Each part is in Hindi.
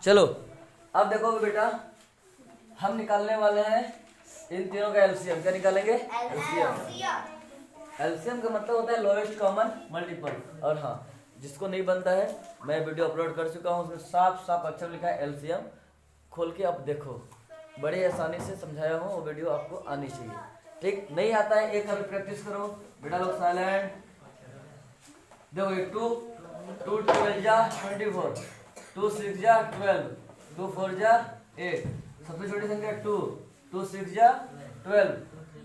चलो अब देखो बेटा, हम निकालने वाले हैं इन तीनों का एलसीएम। क्या निकालेंगे? एलसीएम। एलसीएम का मतलब होता है लोएस्ट कॉमन मल्टीपल। और हाँ, जिसको नहीं बनता है मैं वीडियो अपलोड कर चुका हूँ, उसमें साफ साफ अक्षर लिखा है एलसीएम। खोल के अब देखो, बड़ी आसानी से समझाया हूँ, वो वीडियो आपको आनी चाहिए। ठीक, नहीं आता है एक बार प्रैक्टिस करो बेटा लोग। साइलेंट। देखो ये 2 2 12 जा 24, 2 6 जा 12, 2 4 जा 8। सबसे छोटी संख्या 2, 2 6 जा 12,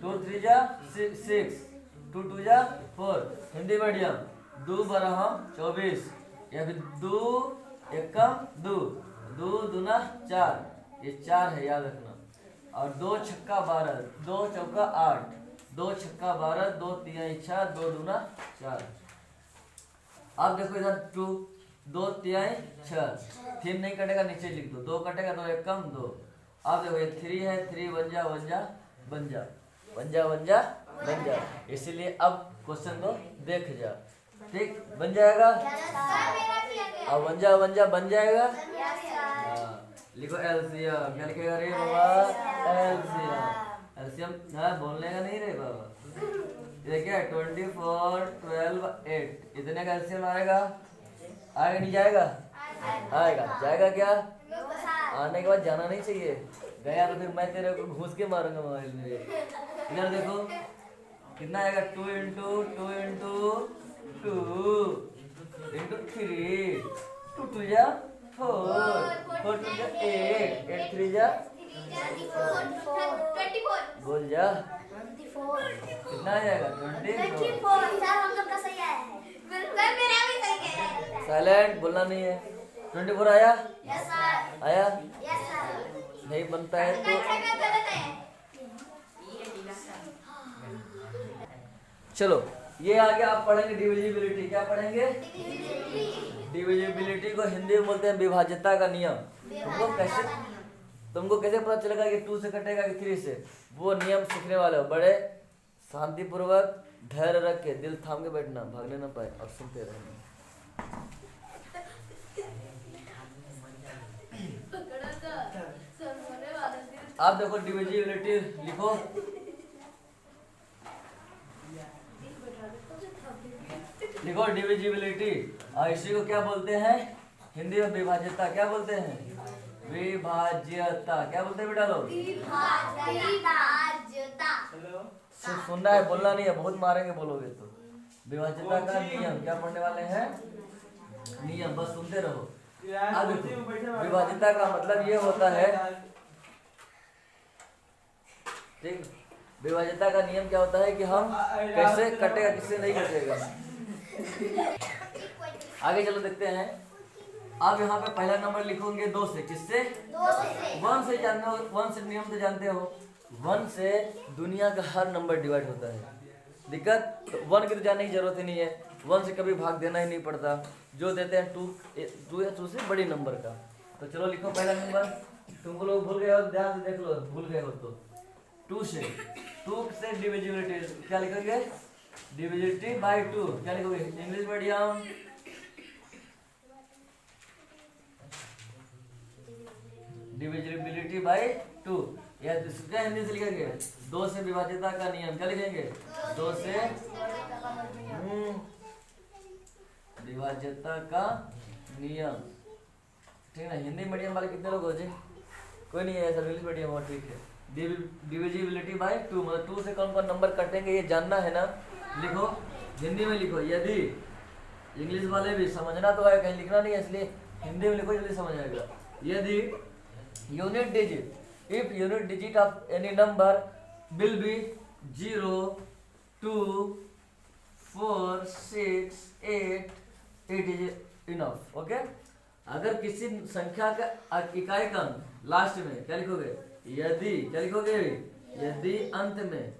2 3 जा 6, 2 2 जा 4। हिंदी मीडियम 2 बरहम 24, या फिर 2 एकम 2, 2 दूना 4, ये 4 है याद रखना। और 2 छक्का 12, 2 चौका 8, 2 छक्का 12, 2 तिहाई 6, 2 दूना 4। अब देखो इधर 2, 2 तिहाई 6, 3 नहीं कटेगा नीचे लिख दो, 2 कटेगा 2 एक कम 2। अब देखो ये 3 है, 3 बन जा बन जा बन जा बन जा बन जा बन जा, इसीलिए अब क्वेश्चन को देख जा। ठीक, बन जाएगा। अब बन जा बन जा बन जाएगा। लिखो एलसीएम। क्या लिखेगा रे बाबा? एलसीएम। एलसीएम हाँ बोलने का नहीं रे बाबा। ये क्या है? 24 12 8, इतने का एलसीएम आएगा? आएगा नहीं जाएगा? आएगा। जाएगा क्या? आने के बाद जाना नहीं चाहिए, गया तो फिर मैं तेरे को घूस के मारूंगा मोबाइल में। इधर देखो कितना आएगा? 2 इंटू 2 इंटू 2 इंटू 3, 2 2 जा 4, 4 2 जा 8, 8 3 जा 24। बोल जा कितना आ जाएगा? 24। साइलेंट, बोलना नहीं है। 24 आया? आया? नहीं बनता है तो चलो ये आगे आप पढ़ेंगे डिविजिबिलिटी। क्या पढ़ेंगे? डिविजिबिलिटी को हिंदी में बोलते हैं विभाज्यता का नियम। तुमको कैसे पता चलेगा कि 2 से कटेगा कि 3 से? वो नियम सीखने वाले हो। बड़े शांतिपूर्वक धैर्य रख के दिल थाम के बैठना, भागने ना पाए और सुनते रहना। आप देखो डिविजिबिलिटी लिखो। लिखो डिविजिबिलिटी। और इसी को क्या बोलते हैं हिंदी में? विभाज्यता। क्या बोलते हैं? विभाज्यता। क्या बोलते हैं बेटा लोग? सिर्फ सुनना है, बोलना नहीं है, बहुत मारेंगे बोलोगे तो। विभाज्यता का नियम क्या पढ़ने वाले हैं? नियम, बस सुनते रहो। अब विभाज्यता का मतलब ये होता है, ठीक, विभाज्यता का नियम क्या होता है कि हम कैसे कटेगा किससे नहीं कटेगा। आगे चलो देखते हैं। आप यहाँ पे पहला नंबर लिखोगे 2 से। किससे? 1 से। जानते हो 1 से नियम तो जानते हो, 1 से दुनिया का हर नंबर डिवाइड होता है। दिक्कत तो 1 की तो जानने की जरूरत ही नहीं है, 1 से कभी भाग देना ही नहीं पड़ता। जो देते हैं 2 या 2 से बड़ी नंबर का। तो चलो लिखो पहला नंबर। तुमको लोग भूल गए हो, ध्यान से देख लो, भूल गए हो तो 2 से। 2 से डिविजिबिलिटी क्या लिखोगे? Divisibility bye 2। क्या लिखोगे? इंग्लिश मीडियम डिविजिबिलिटी बाय 2, या क्या हिंदी से लिखेंगे? 2 से विभाज्यता का नियम। क्या लिखेंगे? 2 से विभाज्यता का नियम। ठीक है ना? हिंदी मीडियम वाले कितने लोग हो जी? कोई नहीं है ऐसा, इंग्लिश मीडियम हो, ठीक है। डिविजिबिलिटी बाय 2 मतलब 2 से कौन कौन नंबर कटेंगे ये जानना है ना। लिखो, हिंदी में लिखो। यदि इंग्लिश वाले भी समझना तो है, कहीं लिखना नहीं है, इसलिए हिंदी में लिखो, जल्दी समझ आएगा। यदि unit digit, if unit digit of any number will be 0 2 4 6 8, it is enough. Okay, अगर किसी संख्या का इकाई का लास्ट में क्या लिखोगे? यदि क्या लिखोगे? यदि अंत में,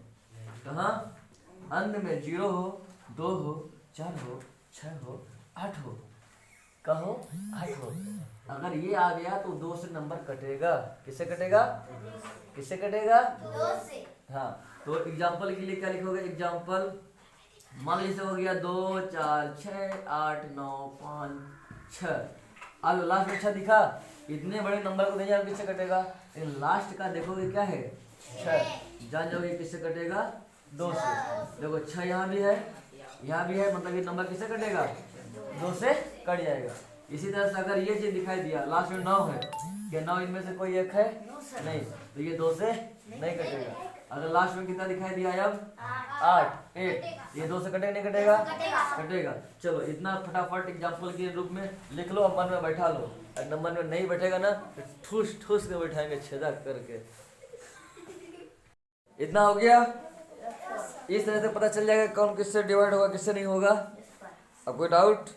कहाँ अंत में 0 हो, 2 हो, 4 हो, 6 हो, 8 हो, कहो 8 हो, अगर ये आ गया तो 2 से नंबर कटेगा। किससे कटेगा? किससे कटेगा? 2 से। हाँ, तो एग्जाम्पल के लिए क्या लिखोगे? एग्जाम्पल मान लीजिए हो गया 2 4 6 8 9 5 6। अब लास्ट में 6 दिखा, इतने बड़े नंबर को नहीं जान किससे कटेगा, लेकिन लास्ट का देखोगे क्या है 6, जान जाओगे किससे कटेगा 2 से। देखो 6 यहाँ भी है, यहाँ भी है, मतलब ये नंबर किससे कटेगा 2 से कट जाएगा। इसी तरह से अगर ये चीज दिखाई दिया लास्ट में 9 है, क्या 9 इनमें से कोई एक है नहीं, तो ये 2 से नहीं कटेगा। अगर लास्ट में कितना दिखाई दिया है अब 8, ये 2 से कटेगा नहीं कटेगा, कटेगा। चलो इतना फटाफट एग्जाम्पल के रूप में लिख लो, अब मन में बैठा लो। अगर मन में नहीं बैठेगा ना तो ठूस ठूस के बैठाएंगे छेदा करके। इतना हो गया, इस तरह से पता चल जाएगा कौन किससे डिवाइड होगा किससे नहीं होगा। अब कोई डाउट?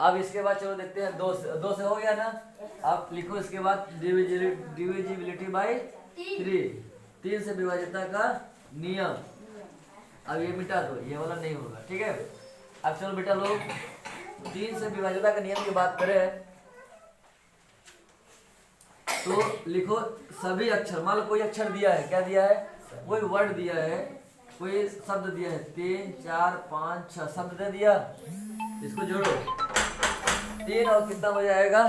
अब इसके बाद चलो देखते हैं 2 से हो गया ना। आप लिखो इसके बाद डिविजिबिलिटी बाय 3 से विभाज्यता का नियम। अब ये मिटा दो, ये वाला नहीं होगा, ठीक है। अब चलो बेटा लोग 3 से विभाज्यता का नियम की बात करें तो लिखो सभी अक्षर, मान लो कोई अक्षर दिया है, क्या दिया है, कोई वर्ड दिया है, कोई शब्द दिया है, 3 4 5 6 शब्द दे दिया, इसको जोड़ो 3 और कितना हो जाएगा,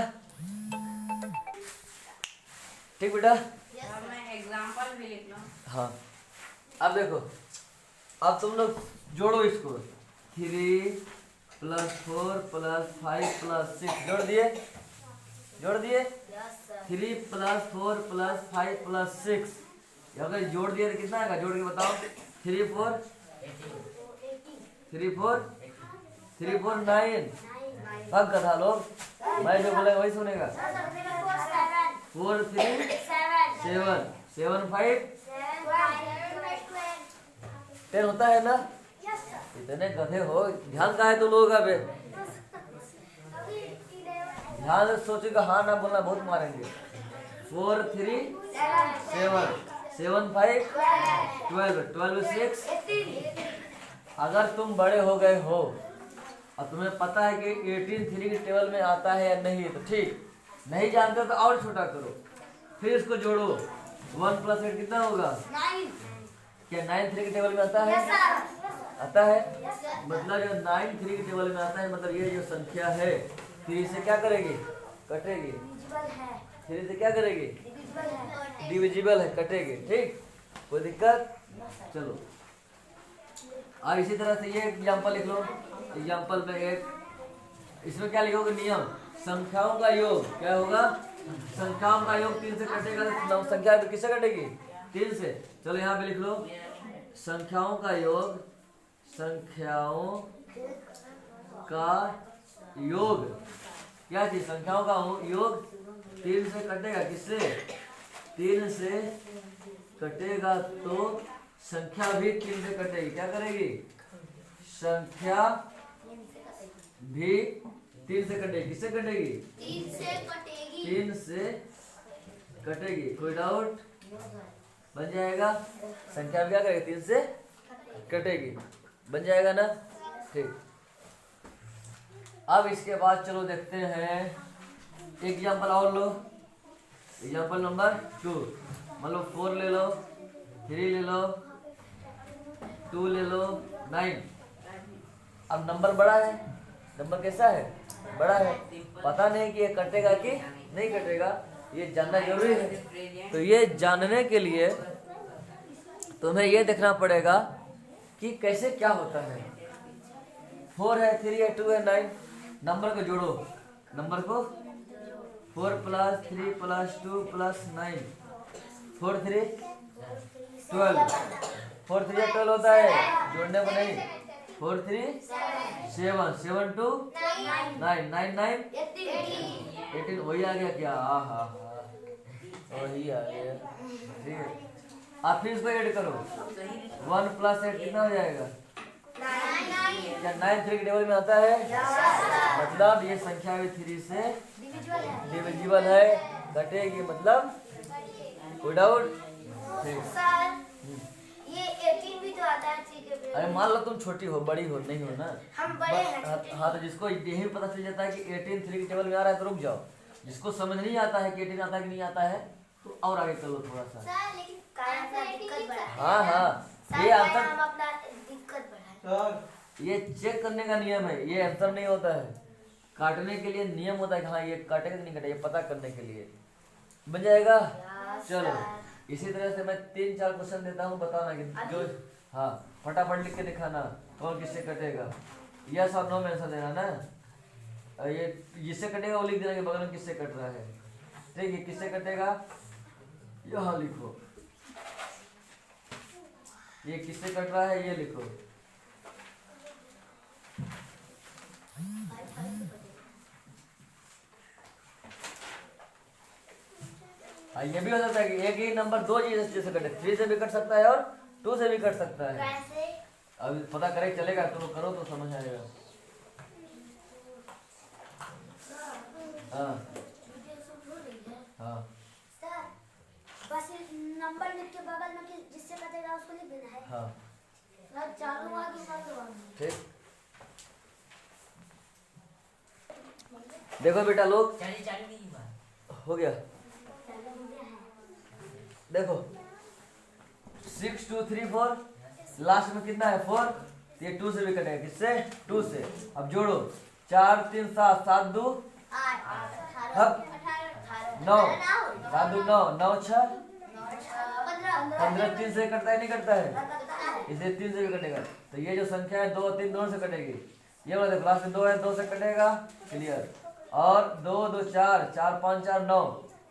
ठीक बेटा। मैं एग्जांपल भी लिख लूं। हाँ अब देखो, अब तुम लोग जोड़ो इसको 3 + 4 + 5 + 6 जोड़ दिए 3 + 4 + 5 + 6 अगर जोड़ दिए तो कितना आएगा, जोड़ के बताओ। 3 4 9। अब कथा लोग, मैं जो बोलेगा वही सुनेगा। 4 3 7 7 5 10 होता है ना। इतने गधे हो, ध्यान कहाँ है तुम लोगों का बे, ध्यान से सोचेगा, हाँ ना बोलना बहुत मारेंगे। 4 3 7 7 5 12 12 6। अगर तुम बड़े हो गए हो और तुम्हें पता है कि 18 3 के टेबल में आता है या नहीं, तो ठीक, नहीं जानते हो तो और छोटा करो, फिर इसको जोड़ो। 1 + 8 कितना होगा, 9। क्या 9 3 के टेबल में आता है? आता है, मतलब जो 9 3 के टेबल में आता है, मतलब ये जो संख्या है 3 से क्या करेगी, कटेगी। 3 से क्या करेगी, डिविजिबल है, कटेगी, ठीक, कोई दिक्कत। चलो और इसी तरह से ये एग्जांपल लिख लो। एग्जांपल में एक, इसमें क्या लिखोगे, नियम, संख्याओं का योग क्या होगा, संख्याओं का योग 3 से कटेगा, तो संख्या किससे कटेगी, 3 से। चलो यहाँ पे लिख लो संख्याओं का योग, संख्याओं का योग क्या चीज, संख्याओं का योग 3 से कटेगा, किससे, 3 से कटेगा, तो संख्या भी 3 से कटेगी, क्या करेगी, संख्या भी 3 से कटेगी, किससे कटेगी, 3 से कटेगी। कोई डाउट? बन जाएगा, संख्या भी क्या करेगी, 3 से कटेगी, बन जाएगा ना, ठीक। अब इसके बाद चलो देखते हैं एग्जाम्पल और लो। एग्जाम्पल नंबर 2, मान लो 4 ले लो, 3 ले लो, 2 ले लो, 9। अब नंबर बड़ा है, नंबर कैसा है, बड़ा है, पता नहीं कि ये कटेगा कि नहीं कटेगा, ये जानना जरूरी है। तो ये जानने के लिए तुम्हें ये देखना पड़ेगा कि कैसे क्या होता है। 4 है, 3 है, 2 है, 9, नंबर को जोड़ो, नंबर को 4 + 3 + 2 + 9, 4 3 12, 4 3 12 होता है, जोड़ने में नहीं, 4 3 7 7 2 9 9 9 18, वही आ गया क्या, हाँ वही आ गया, ठीक है। आप फिर इसको ऐड करो, 1 + 8 कितना हो जाएगा, क्या 9 3 के टेबल में आता है, मतलब ये संख्या भी 3 से डिविजिबल है, कटेगी, मतलब कोई डाउट? ये 18 भी तो आता है, ठीक है। अरे मान लो तुम छोटी हो, बड़ी हो नहीं हो ना, हम बड़े हैं। हाँ, तो जिसको यही पता चल जाता है कि 18 3 के टेबल में आ रहा है तो रुक जाओ, जिसको समझ नहीं आता है कि 18 आता है कि नहीं आता है तो और आगे कर लो थोड़ा सा। सर लेकिन कारण अपना दिक्कत बढ़ा, हाँ हाँ, ये आंसर, हम अपना दिक्कत बढ़ाए। ये चेक करने का नियम है, ये आंसर नहीं होता है। काटने के लिए नियम होता है कि हाँ ये काटेगा कि नहीं काटेगा, ये पता करने के लिए। बन जाएगा। चलो इसी तरह से मैं 3-4 क्वेश्चन देता हूँ, बताना कि जो हाँ फटाफट लिख के दिखाना कौन किससे कटेगा। यस और नो में आंसर देना ना। ये जिससे कटेगा वो लिख देना कि बगल में किससे कट रहा है। ठीक है, किससे कटेगा यहाँ लिखो, ये किससे कट रहा है ये लिखो। ये भी हो सकता है कि एक ही नंबर 2 चीज से कटे, 3 से भी कट सकता है और 2 से भी कट सकता है। कैसे? अभी पता करे चलेगा, तुम लोग करो तो समझ आएगा। हाँ हाँ सर बस नंबर लिख के बगल में जिससे कटेगा उसको लिख देना है। हाँ सर चालू आगे चालू आगे। ठीक। देखो बेटा लोग, हो गया। देखो 6 2 3 4, लास्ट में कितना है 4, ये 2 से भी कटेगा, किससे 2 से। अब जोड़ो 4 3 7 7 2 9 7 2 9 9 6 15 3 से कटता है नहीं कटता है, इसे 3 से भी कटेगा। तो ये जो संख्या है 2 3 दोनों से कटेगी। ये वाला देखो लास्ट में 2 है, 2 से कटेगा, क्लियर। और 2 2 4 4 5 4 9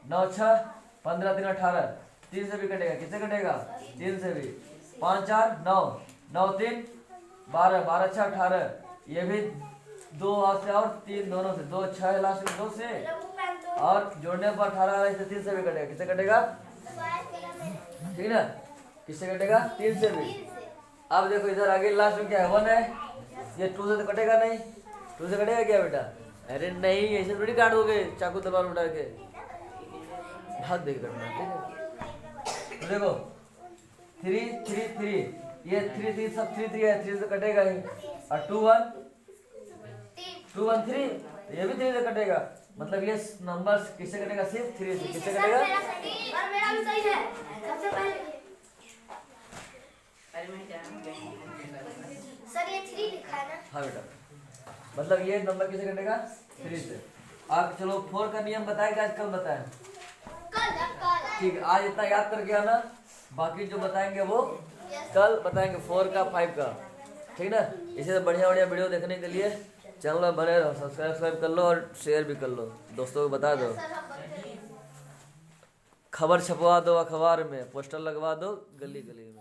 9 6 15 3 18, 3 से भी कटेगा, किससे कटेगा 3 से भी। 5 4 9 9 3 12 12 6 18, ये भी 2 से और 3 दोनों से, 2 6 लास्ट में 2 से, और जोड़ने पर 18 इसे 3 से भी कटेगा, किससे कटेगा, ठीक ना, किससे कटेगा 3 से भी। अब देखो इधर आगे लास्ट में क्या है 1 है, ये 2 से तो कटेगा नहीं, 2 से कटेगा क्या बेटा, अरे नहीं ऐसे थोड़ी काट दोगे चाकू तलवार उठा के, हाथ देख करना। ठीक है, तो देखो 3 3 3, ये 3 3 सब 3 3 है, 3 से कटेगा ही। और 2 1 2 1 3, ये भी 3 से कटेगा, मतलब ये नंबर किससे कटेगा, सिर्फ 3 से। किससे कटेगा, मेरा भी सही है। सबसे पहले सर ये 3 लिखा है ना। हाँ बेटा, मतलब ये नंबर किससे कटेगा 3 से। आप चलो 4 का नियम बताएगा, आज कल बताएं, कल ठीक है। आज इतना याद करके आना, बाकी जो बताएंगे वो कल बताएंगे 4 का 5 का, ठीक ना। इसी से बढ़िया बढ़िया वीडियो देखने के लिए चैनल में बने रहो, सब्सक्राइब कर लो और शेयर भी कर लो, दोस्तों को बता दो, खबर छपवा दो अखबार में, पोस्टर लगवा दो गली गली में।